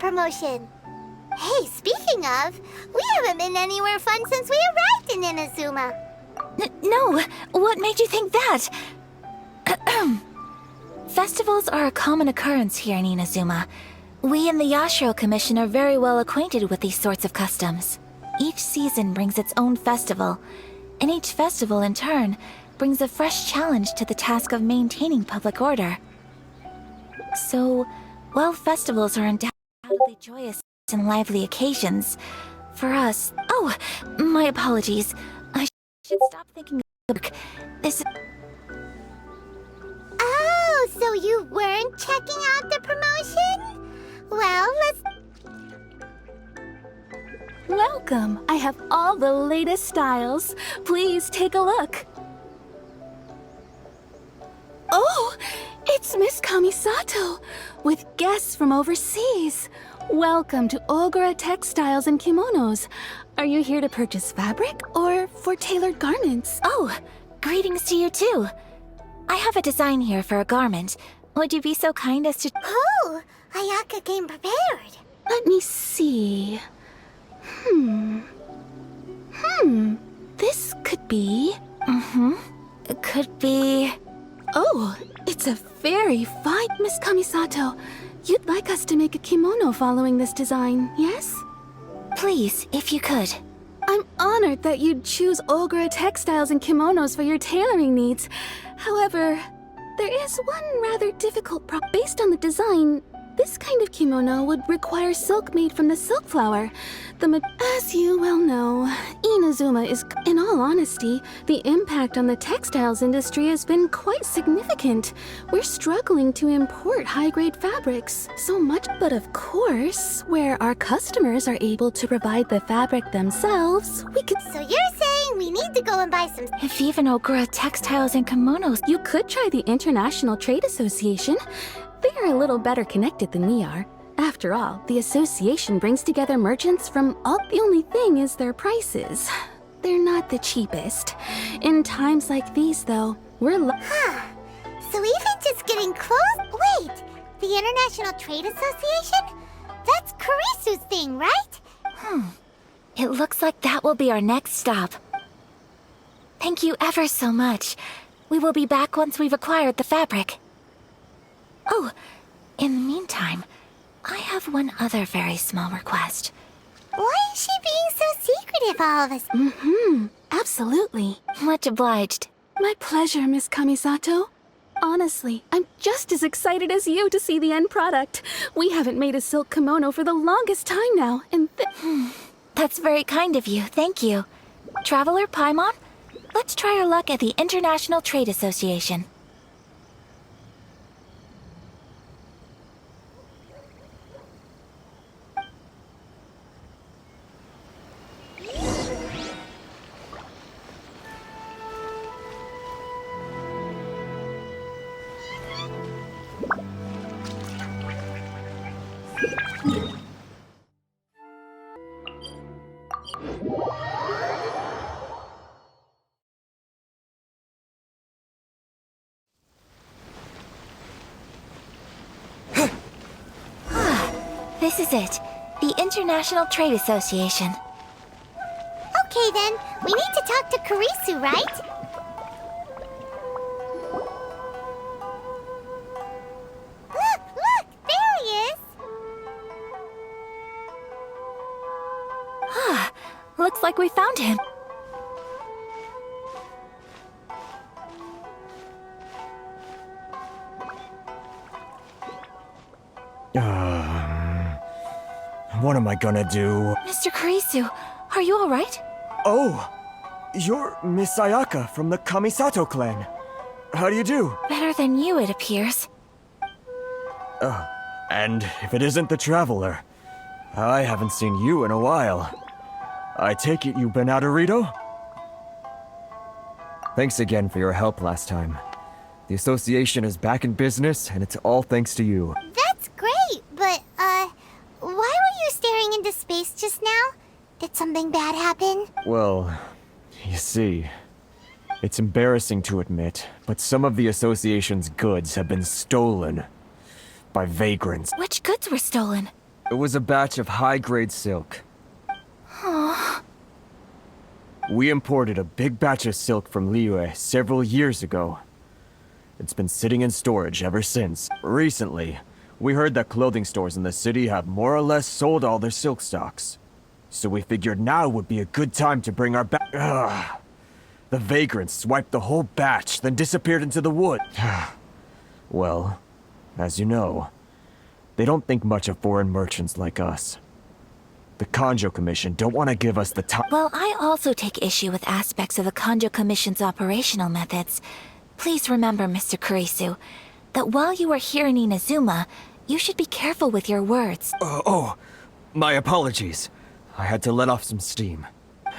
promotion. Hey, speaking of, we haven't been anywhere fun since we arrived in Inazuma. No, what made you think that? Festivals are a common occurrence here in Inazuma. We in the Yashiro Commission are very well acquainted with these sorts of customs. Each season brings its own festival, and each festival in turn brings a fresh challenge to the task of maintaining public order. So, while festivals are undoubtedly joyous and lively occasions, for us... Oh, my apologies. I should stop thinking of this... Oh, so you weren't checking out the promotion? Well, let's... Welcome! I have all the latest styles. Please take a look. Oh! It's Miss Kamisato, with guests from overseas. Welcome to Ogura Textiles and Kimonos. Are you here to purchase fabric or for tailored garments? Oh, greetings to you too. I have a design here for a garment. Would you be so kind as to... Oh, Ayaka came prepared. Let me see. This could be... It could be... Oh, it's a very fine... Miss Kamisato, you'd like us to make a kimono following this design, yes? Please, if you could. I'm honored that you'd choose Ogura Textiles and Kimonos for your tailoring needs. However, there is one rather difficult problem. Based on the design, this kind of kimono would require silk made from the silk flower. As you well know, Inazuma is... In all honesty, the impact on the textiles industry has been quite significant. We're struggling to import high-grade fabrics. So much, but of course, where our customers are able to provide the fabric themselves, we could... So you're saying we need to go and buy some... If even Ogura Textiles and Kimonos... You could try the International Trade Association. They are a little better connected than we are. After all, the association brings together merchants from all... The only thing is their prices. They're not the cheapest. In times like these, though, we're So even just getting close... Wait, the International Trade Association? That's Kurisu's thing, right? It looks like that will be our next stop. Thank you ever so much. We will be back once we've acquired the fabric. Oh, in the meantime, I have one other very small request. Why is she being so secretive all of us? Absolutely. Much obliged. My pleasure, Miss Kamisato. Honestly, I'm just as excited as you to see the end product. We haven't made a silk kimono for the longest time now, and That's very kind of you, thank you. Traveler Paimon, let's try our luck at the International Trade Association. This is it. The International Trade Association. Okay then, we need to talk to Kurisu, right? Look! There he is! Looks like we found him. What am I gonna do? Mr. Kurisu, are you alright? Oh! You're Miss Ayaka from the Kamisato clan. How do you do? Better than you, it appears. And if it isn't the Traveler, I haven't seen you in a while. I take it you've been out of Rito? Thanks again for your help last time. The association is back in business, and it's all thanks to you. That's great, but, why were you staring into space just now? Did something bad happen? Well, you see, it's embarrassing to admit, but some of the association's goods have been stolen by vagrants. Which goods were stolen? It was a batch of high-grade silk. We imported a big batch of silk from Liyue several years ago. It's been sitting in storage ever since. Recently, we heard that clothing stores in the city have more or less sold all their silk stocks. So we figured now would be a good time to bring our The vagrants swiped the whole batch, then disappeared into the wood. Well, as you know, they don't think much of foreign merchants like us. The Kanjo Commission don't want to give us the time. While I also take issue with aspects of the Kanjo Commission's operational methods, please remember, Mr. Kurisu, that while you are here in Inazuma, you should be careful with your words. My apologies. I had to let off some steam.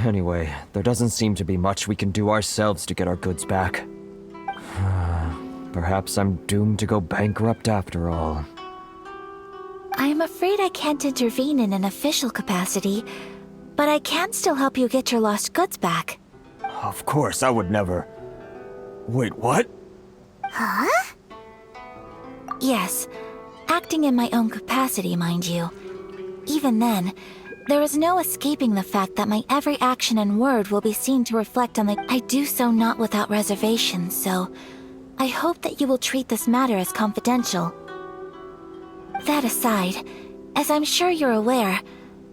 Anyway, there doesn't seem to be much we can do ourselves to get our goods back. Perhaps I'm doomed to go bankrupt after all. I am afraid I can't intervene in an official capacity, but I can still help you get your lost goods back. Of course, I would never... Wait, what? Huh? Yes, acting in my own capacity, mind you. Even then, there is no escaping the fact that my every action and word will be seen to reflect on the... I do so not without reservation, so... I hope that you will treat this matter as confidential. That aside, as I'm sure you're aware,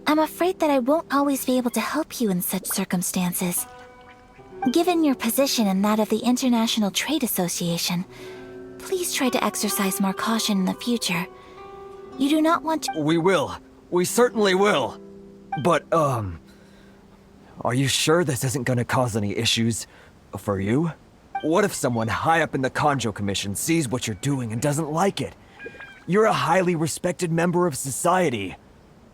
I'm afraid that I won't always be able to help you in such circumstances. Given your position and that of the International Trade Association, please try to exercise more caution in the future. You do not want to— We will. We certainly will. But, are you sure this isn't gonna cause any issues for you? What if someone high up in the Kanjo Commission sees what you're doing and doesn't like it? You're a highly respected member of society.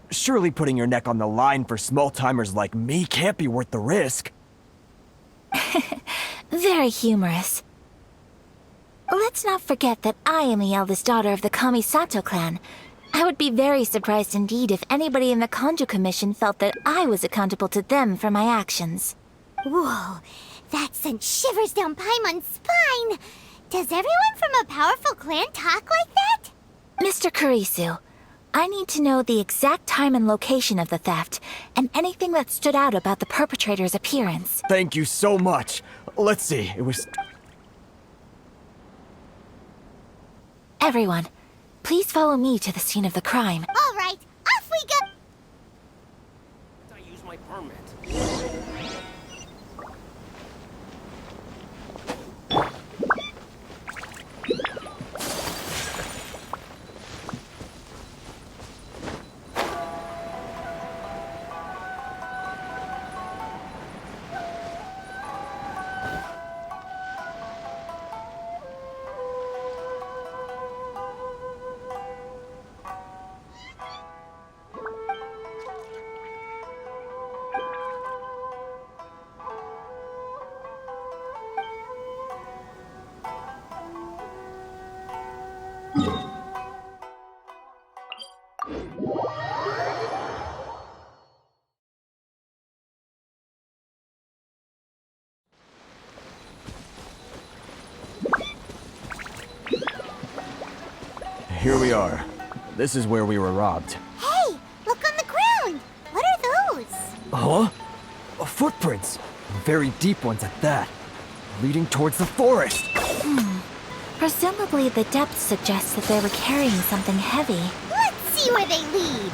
Surely putting your neck on the line for small-timers like me can't be worth the risk. Very humorous. Let's not forget that I am the eldest daughter of the Kamisato clan. I would be very surprised indeed if anybody in the Kanjo Commission felt that I was accountable to them for my actions. Whoa, that sent shivers down Paimon's spine. Does everyone from a powerful clan talk like that? Mr. Kurisu, I need to know the exact time and location of the theft, and anything that stood out about the perpetrator's appearance. Thank you so much. Let's see, it was... Everyone, please follow me to the scene of the crime. All right, off we go. I use my permit. Here we are. This is where we were robbed. Hey, look on the ground. What are those? Huh? Footprints. Very deep ones at that. Leading towards the forest. Presumably the depth suggests that they were carrying something heavy. Let's see where they lead.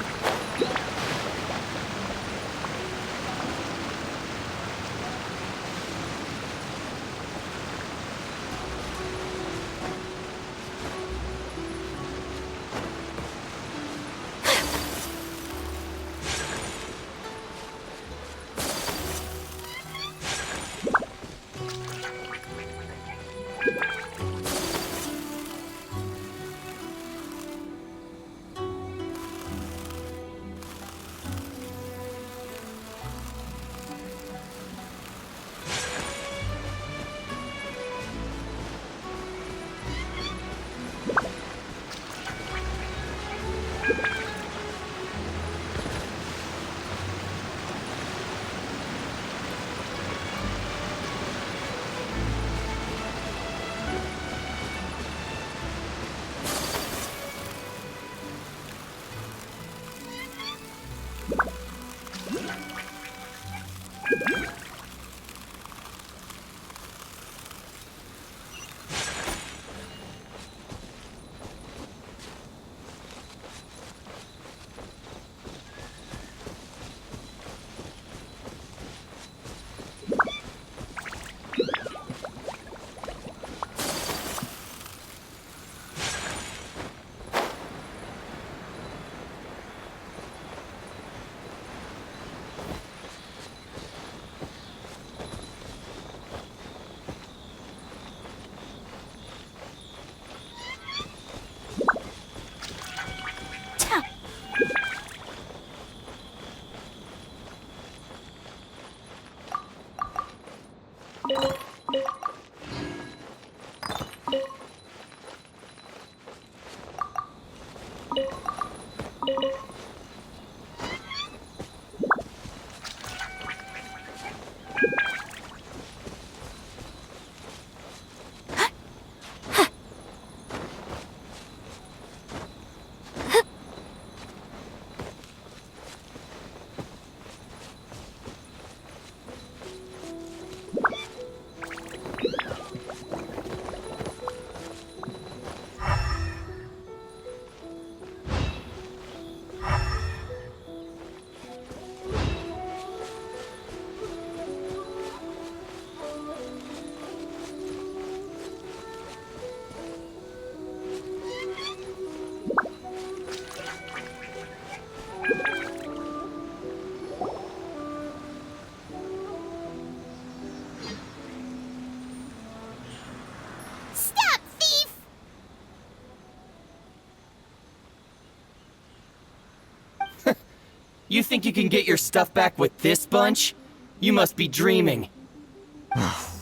You think you can get your stuff back with this bunch? You must be dreaming.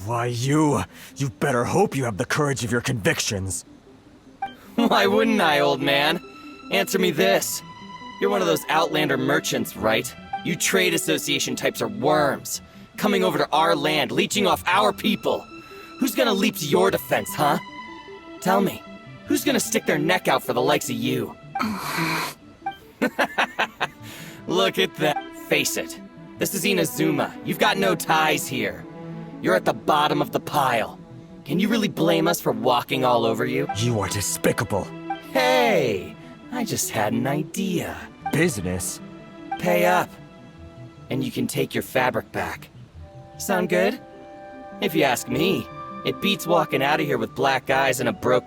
Why, you better hope you have the courage of your convictions. Why wouldn't I, old man? Answer me this. You're one of those Outlander merchants, right? You trade association types are worms. Coming over to our land, leeching off our people. Who's gonna leap to your defense, huh? Tell me, who's gonna stick their neck out for the likes of you? Look at that. Face it. This is Inazuma. You've got no ties here. You're at the bottom of the pile. Can you really blame us for walking all over you? You are despicable. Hey! I just had an idea. Business? Pay up. And you can take your fabric back. Sound good? If you ask me, it beats walking out of here with black eyes and a broke...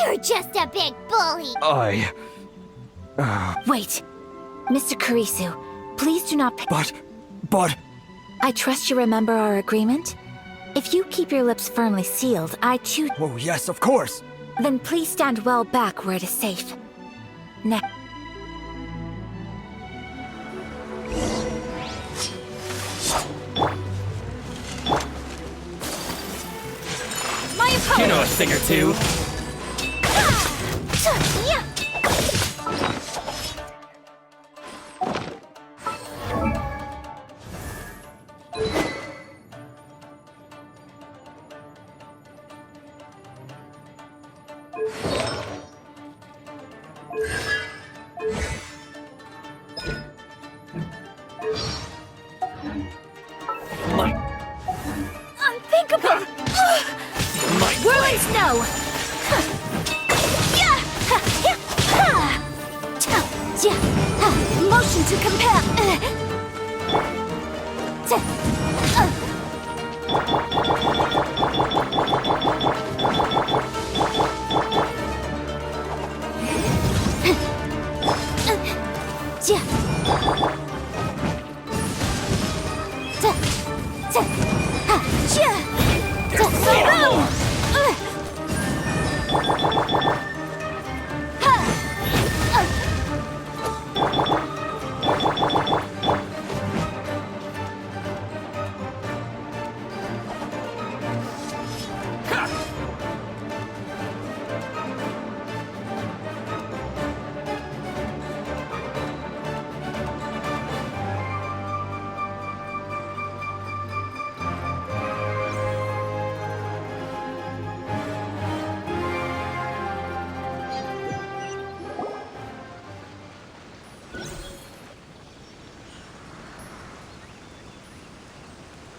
You're just a big bully. Wait. Mr. Kurisu, please do not But... I trust you remember our agreement? If you keep your lips firmly sealed, I choose... Oh, yes, of course. Then please stand well back where it is safe. Next. My opponent! You know a thing or two. Unthinkable! Whirling snow! Motion to compel!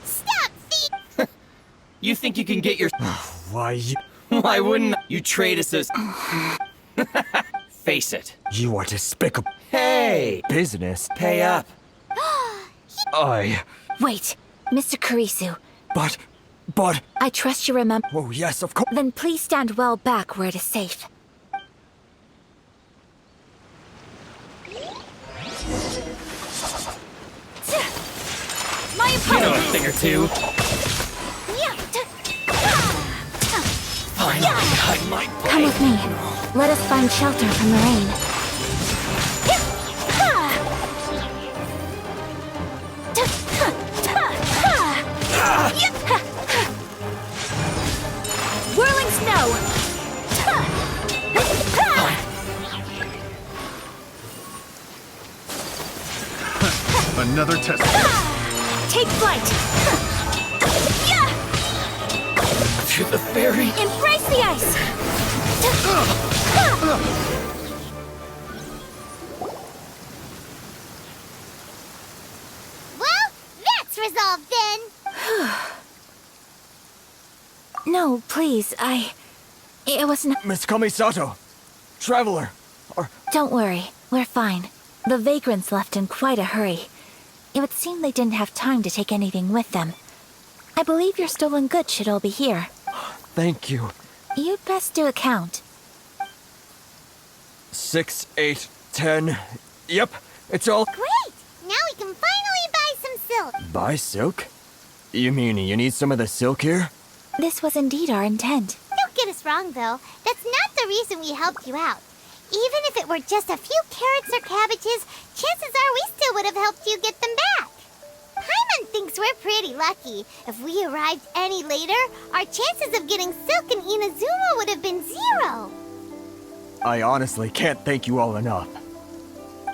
Stop, thief! You think you can get your... Why, Why wouldn't you trade association? Face it. you are despicable. Hey! Business? Pay up. Wait, Mr. Kurisu, But... I trust you remember... Oh, yes, of course. Then please stand well back where it is safe. My You know a opponent! thing or two. Finally, hide my Come with me. Let us find shelter from the rain. Whirling snow! Another test. Take flight! To the ferry. Embrace the ice! Well, that's resolved then. No, please, It wasn't... Miss Kamisato! Traveler! Don't worry, we're fine. The vagrants left in quite a hurry. It would seem they didn't have time to take anything with them. I believe your stolen goods should all be here. Thank you. You'd best do a count. 6, 8, 10... Yep, it's all... Great! Now we can finally buy some silk. Buy silk? You mean you need some of the silk here? This was indeed our intent. Don't get us wrong, though. That's not the reason we helped you out. Even if it were just a few carrots or cabbages, chances are we still would have helped you get them back. Paimon thinks we're pretty lucky. If we arrived any later, our chances of getting silk in Inazuma would have been 0. I honestly can't thank you all enough.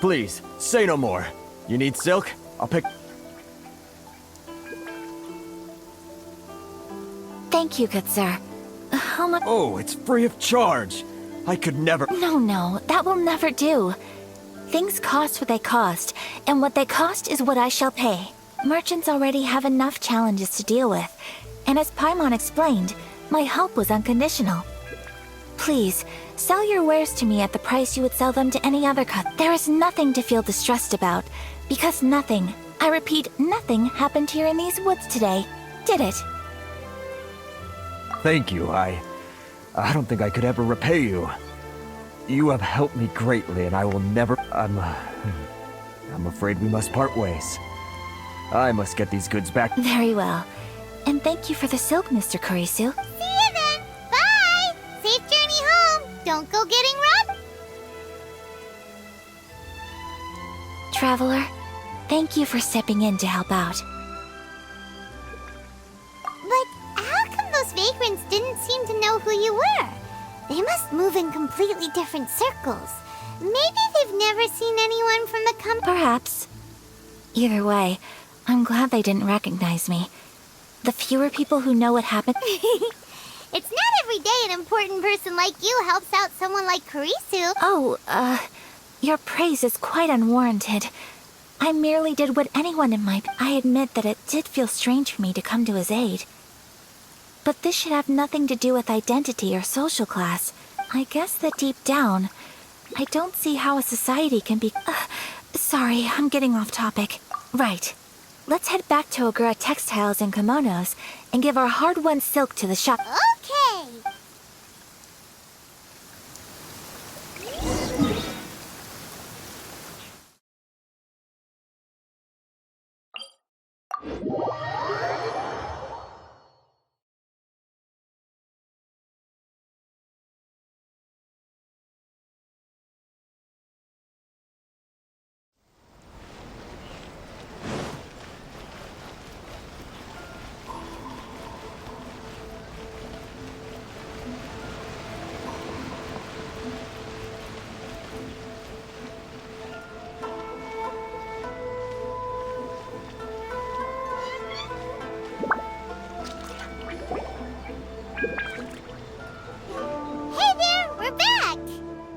Please, say no more. You need silk? I'll pick... Thank you, good sir. How much? Oh, it's free of charge. I could never... No, that will never do. Things cost what they cost, and what they cost is what I shall pay. Merchants already have enough challenges to deal with, and as Paimon explained, my help was unconditional. Please, sell your wares to me at the price you would sell them to any other There is nothing to feel distressed about, because nothing, I repeat, nothing happened here in these woods today, did it? Thank you, I don't think I could ever repay you. You have helped me greatly, and I will never... I'm afraid we must part ways. I must get these goods back. Very well. And thank you for the silk, Mr. Kurisu. See you then. Bye. Safe journey home. Don't go getting robbed. Traveler, thank you for stepping in to help out. But how come those vagrants didn't seem to know who you were? They must move in completely different circles. Maybe they've never seen anyone from the company. Perhaps. Either way, I'm glad they didn't recognize me. The fewer people who know what happened... It's not every day an important person like you helps out someone like Kurisu. Oh, your praise is quite unwarranted. I merely did what anyone in my... I admit that it did feel strange for me to come to his aid. But this should have nothing to do with identity or social class. I guess that deep down, I don't see how a society can be... sorry, I'm getting off topic. Right. Let's head back to Ogura Textiles and Kimonos and give our hard-won silk to the shop. Okay.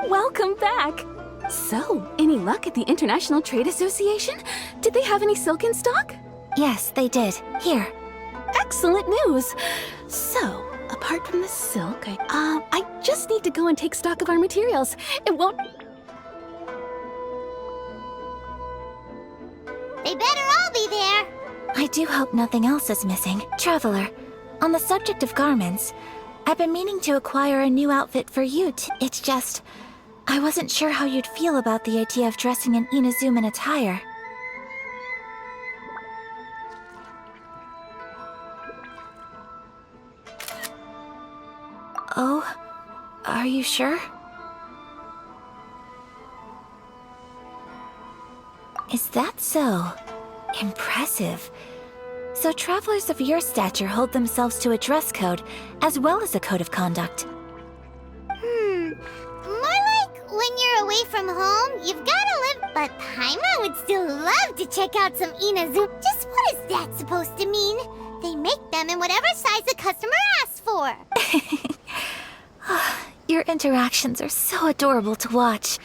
Welcome back! So, any luck at the International Trade Association? Did they have any silk in stock? Yes, they did. Here. Excellent news! So, apart from the silk, I just need to go and take stock of our materials. It won't... They better all be there. I do hope nothing else is missing. Traveler, on the subject of garments, I've been meaning to acquire a new outfit for you. It's just... I wasn't sure how you'd feel about the idea of dressing in Inazuman attire. Oh, are you sure? Is that so? Impressive. So travelers of your stature hold themselves to a dress code, as well as a code of conduct. More like when you're away from home, you've gotta live. But Paimon would still love to check out some Inazuma. Just what is that supposed to mean? They make them in whatever size the customer asks for. Your interactions are so adorable to watch.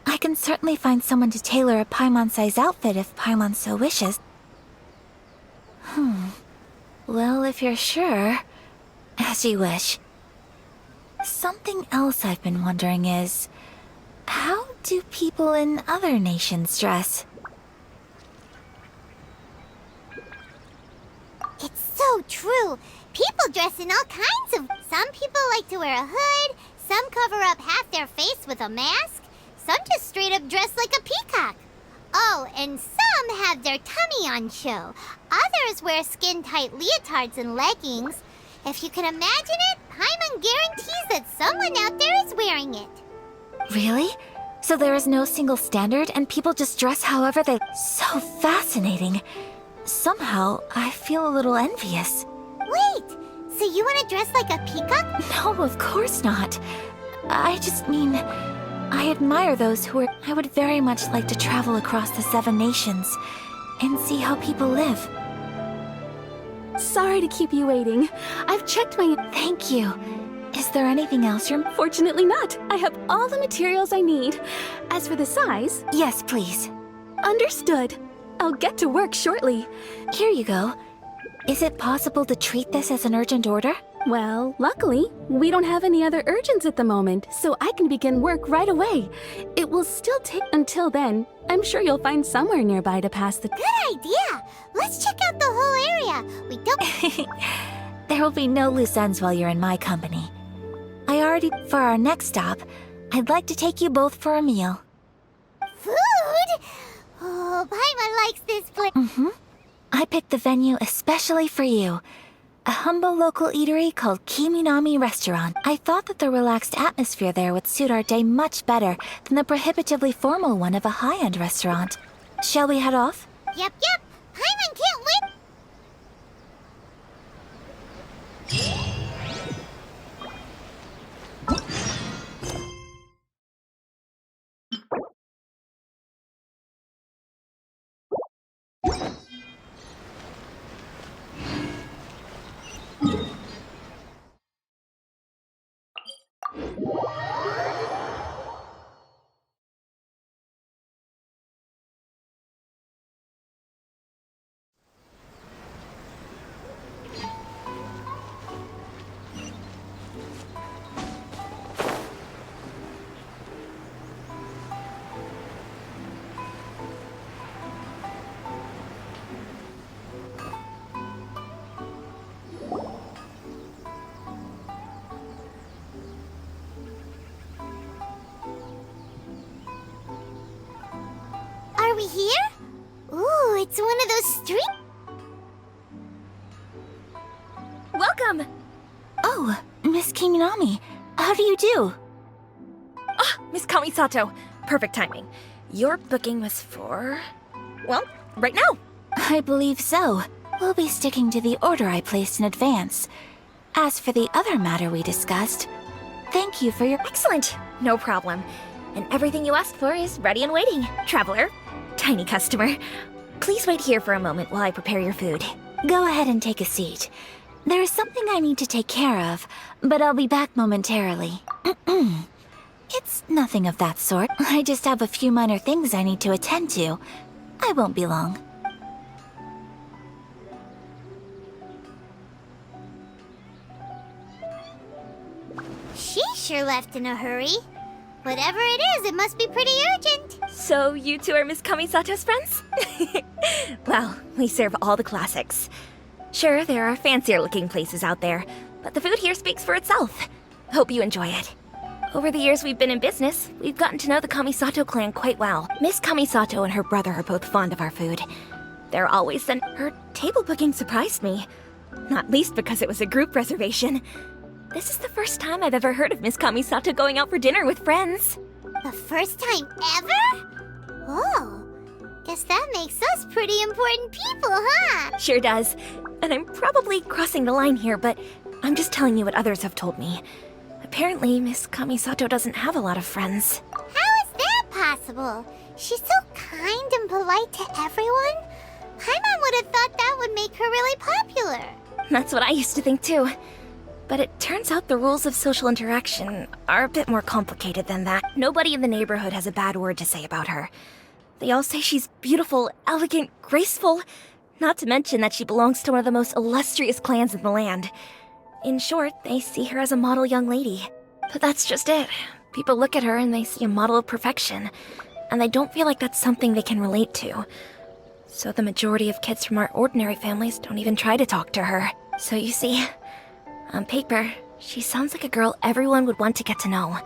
I can certainly find someone to tailor a Paimon-size outfit if Paimon so wishes. Well, if you're sure, as you wish. Something else I've been wondering is, how do people in other nations dress? It's so true. People dress in all kinds of... Some people like to wear a hood, some cover up half their face with a mask, some just straight up dress like a peacock. Oh, and some have their tummy on show. Others wear skin-tight leotards and leggings. If you can imagine it, Paimon guarantees that someone out there is wearing it. Really? So there is no single standard and people just dress however they... So fascinating. Somehow, I feel a little envious. Wait, so you want to dress like a peacock? No, of course not. I just mean... I admire those who are... I would very much like to travel across the 7 nations and see how people live. Sorry to keep you waiting. I've checked my... Thank you. Is there anything else you're... Fortunately not. I have all the materials I need. As for the size... Yes, please. Understood. I'll get to work shortly. Here you go. Is it possible to treat this as an urgent order? Well, luckily, we don't have any other urgents at the moment, so I can begin work right away. It will still take until then. I'm sure you'll find somewhere nearby to pass the... Good idea! Let's check out the whole area. We don't... There will be no loose ends while you're in my company. I already... For our next stop, I'd like to take you both for a meal. Food? Oh, Paimon likes this place. Mm-hmm. I picked the venue especially for you. A humble local eatery called Kiminami Restaurant. I thought that the relaxed atmosphere there would suit our day much better than the prohibitively formal one of a high-end restaurant. Shall we head off? Yep. Paimon can't wait. Are we here? Ooh, it's one of those street... Welcome! Oh, Miss Kiminami. How do you do? Ah, Miss Kamisato. Perfect timing. Your booking was for... well, right now. I believe so. We'll be sticking to the order I placed in advance. As for the other matter we discussed, thank you for your... Excellent. No problem. And everything you asked for is ready and waiting. Traveler. Tiny customer. Please wait here for a moment while I prepare your food. Go ahead and take a seat. There is something I need to take care of, but I'll be back momentarily. It's nothing of that sort. I just have a few minor things I need to attend to. I won't be long. She sure left in a hurry. Whatever it is, it must be pretty urgent. So you two are Miss Kamisato's friends? Well, we serve all the classics. Sure, there are fancier looking places out there, but the food here speaks for itself. Hope you enjoy it. Over the years we've been in business, we've gotten to know the Kamisato clan quite well. Miss Kamisato and her brother are both fond of our food. They're always sent... Her table booking surprised me. Not least because it was a group reservation. This is the first time I've ever heard of Miss Kamisato going out for dinner with friends. The first time ever? Oh, guess that makes us pretty important people, huh? Sure does. And I'm probably crossing the line here, but I'm just telling you what others have told me. Apparently, Miss Kamisato doesn't have a lot of friends. How is that possible? She's so kind and polite to everyone. Paimon would have thought that would make her really popular. That's what I used to think too. But it turns out the rules of social interaction are a bit more complicated than that. Nobody in the neighborhood has a bad word to say about her. They all say she's beautiful, elegant, graceful, not to mention that she belongs to one of the most illustrious clans in the land. In short, they see her as a model young lady. But that's just it. People look at her and they see a model of perfection, and they don't feel like that's something they can relate to. So the majority of kids from our ordinary families don't even try to talk to her. So you see... on paper, she sounds like a girl everyone would want to get to know.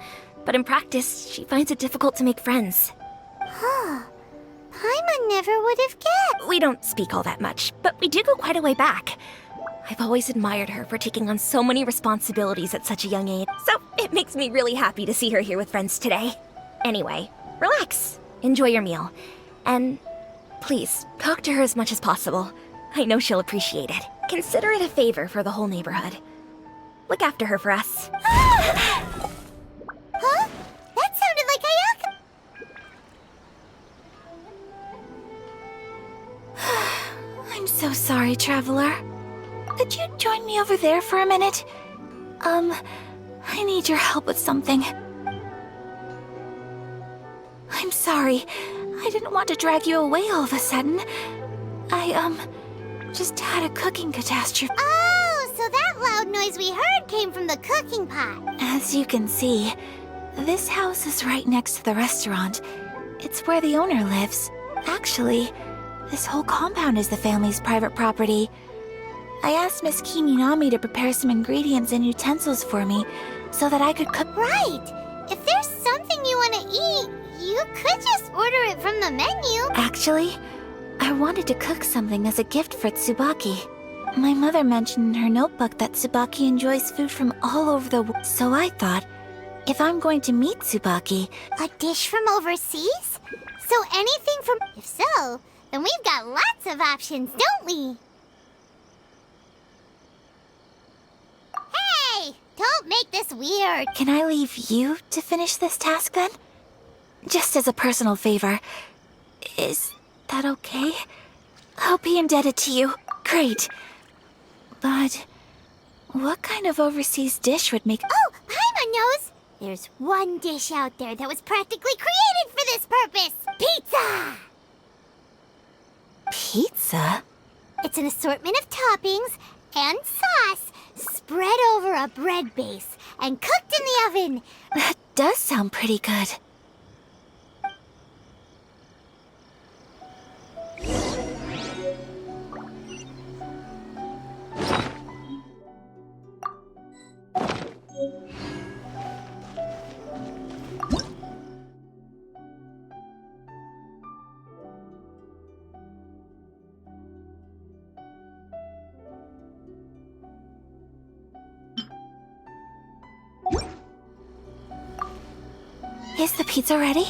But in practice, she finds it difficult to make friends. Huh. Paimon never would have guessed. We don't speak all that much, but we do go quite a way back. I've always admired her for taking on so many responsibilities at such a young age, so it makes me really happy to see her here with friends today. Anyway, relax, enjoy your meal, and please, talk to her as much as possible. I know she'll appreciate it. Consider it a favor for the whole neighborhood. Look after her for us. Huh? That sounded like Ayaka. I'm so sorry, Traveler. Could you join me over there for a minute? I need your help with something. I'm sorry. I didn't want to drag you away all of a sudden. I just had a cooking catastrophe. Oh, so that loud noise we heard came from the cooking pot. As you can see, this house is right next to the restaurant. It's where the owner lives. Actually, this whole compound is the family's private property. I asked Miss Kiminami to prepare some ingredients and utensils for me so that I could cook. Right. If there's something you want to eat, you could just order it from the menu. Actually, I wanted to cook something as a gift for Tsubaki. My mother mentioned in her notebook that Tsubaki enjoys food from all over the world, so I thought, if I'm going to meet Tsubaki... A dish from overseas? So anything from... If so, then we've got lots of options, don't we? Hey! Don't make this weird. Can I leave you to finish this task then? Just as a personal favor. Is that okay? I'll be indebted to you. Great. But what kind of overseas dish would make... Oh, Paimon knows! There's one dish out there that was practically created for this purpose. Pizza! Pizza? It's an assortment of toppings and sauce spread over a bread base and cooked in the oven. That does sound pretty good. Is the pizza ready?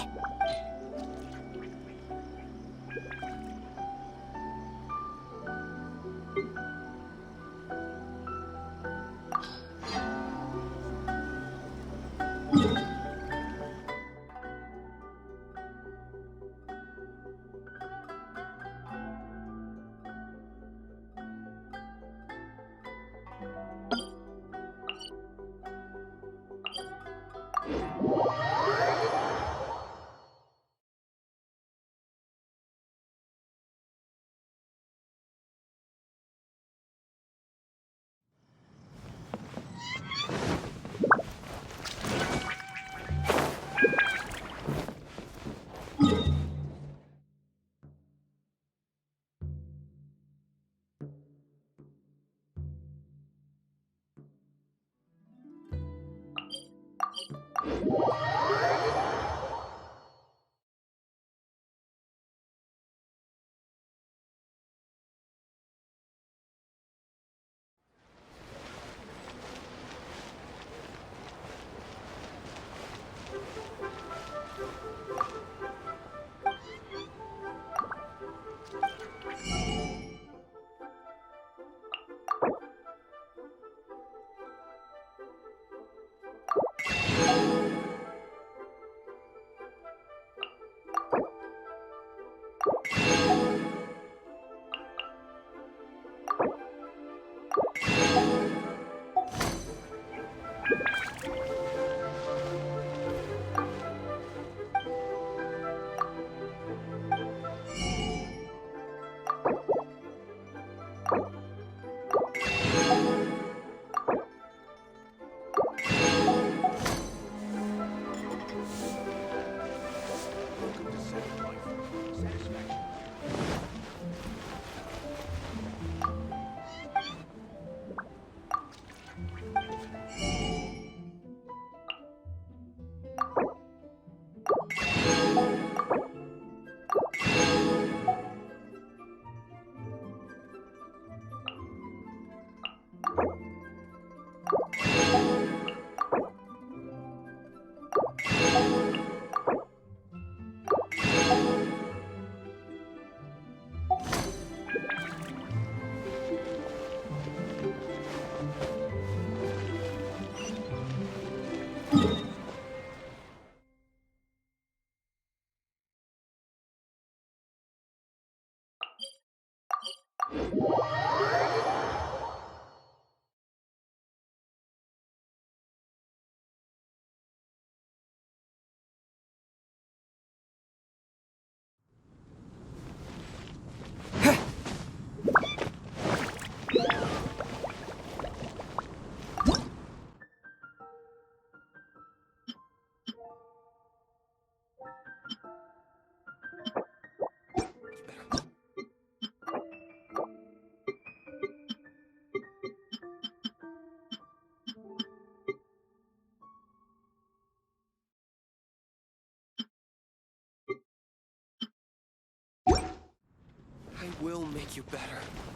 you better.